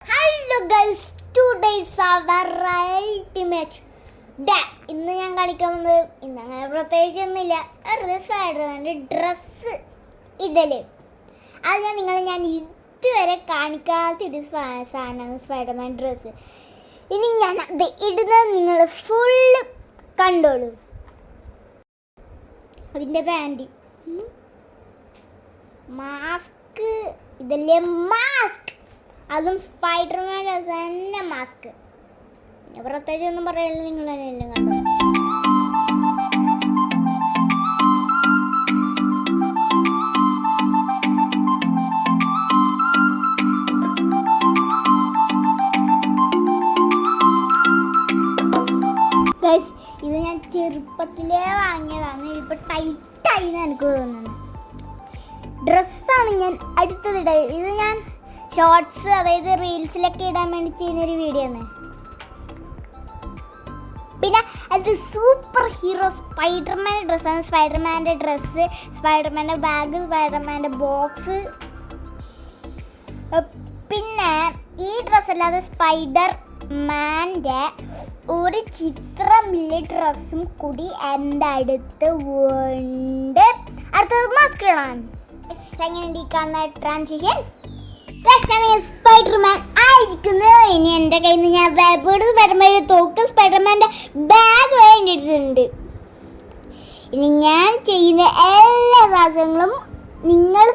Hello guys, today is our ultimate day. ഇന്ന് ഞാൻ കാണിക്കാൻ പോകുന്നത് ഇന്നങ്ങനെ പ്രത്യേകിച്ചൊന്നുമില്ല, വെറുതെ സ്പൈഡർമാൻ്റെ ഡ്രസ്സ് ഇടല്. അത് ഞാൻ ഇതുവരെ കാണിക്കാത്തൊരു സാധനമാണ് സ്പൈഡർമാൻ ഡ്രസ്സ്. ഇനി ഞാൻ അത് ഇടുന്നത് നിങ്ങൾ ഫുള്ള് കണ്ടോളൂ. അതിൻ്റെ പാൻറ്, മാസ്ക്, ഇതല്ലേ മാസ്ക്, അതും സ്പൈഡർമാൻ്റെ തന്നെ മാസ്ക്. പിന്നെ പ്രത്യേകിച്ച് ഒന്നും പറയാനില്ല, നിങ്ങൾ തന്നെ എല്ലാം കണ്ടു. ഇത് ഞാൻ ചെറുപ്പത്തിലേ വാങ്ങിയതാണ്. ഇതിപ്പോൾ ടൈറ്റായി എന്ന് എനിക്ക് തോന്നുന്നു. ഡ്രസ്സാണ് ഞാൻ അടുത്തതിട. ഇത് ഞാൻ ഷോർട്സ്, അതായത് റീൽസിലൊക്കെ ഇടാൻ വേണ്ടി ചെയ്യുന്നൊരു വീഡിയോ ആണ്. പിന്നെ അത് സൂപ്പർ ഹീറോ സ്പൈഡർമാൻ്റെ ഡ്രസ്സാണ്. സ്പൈഡർമാൻ്റെ ഡ്രസ്സ്, സ്പൈഡർമാൻ്റെ ബാഗ്, സ്പൈഡർമാൻ്റെ ബോക്സ്. പിന്നെ ഈ ഡ്രസ്സല്ലാതെ സ്പൈഡർമാൻ്റെ ഒരു ചിത്രമില്ല ഡ്രസ്സും കൂടി എൻ്റെ അടുത്ത് ഉണ്ട്. അടുത്തത് മാസ്ക് ഇടാൻ. എങ്ങനെ കാണുന്ന ട്രാൻസിഷൻ സ്പൈഡർമാൻ ആയിരിക്കുന്നത്. ഇനി എൻ്റെ കയ്യിൽ നിന്ന് ഞാൻ സ്പൈഡർമാൻ്റെ തോക്ക്, സ്പൈഡർമാൻ്റെ ബാഗ് വേണ്ടിയിട്ടുണ്ട്. ഇനി ഞാൻ ചെയ്യുന്ന എല്ലാ സാധനങ്ങളും നിങ്ങൾ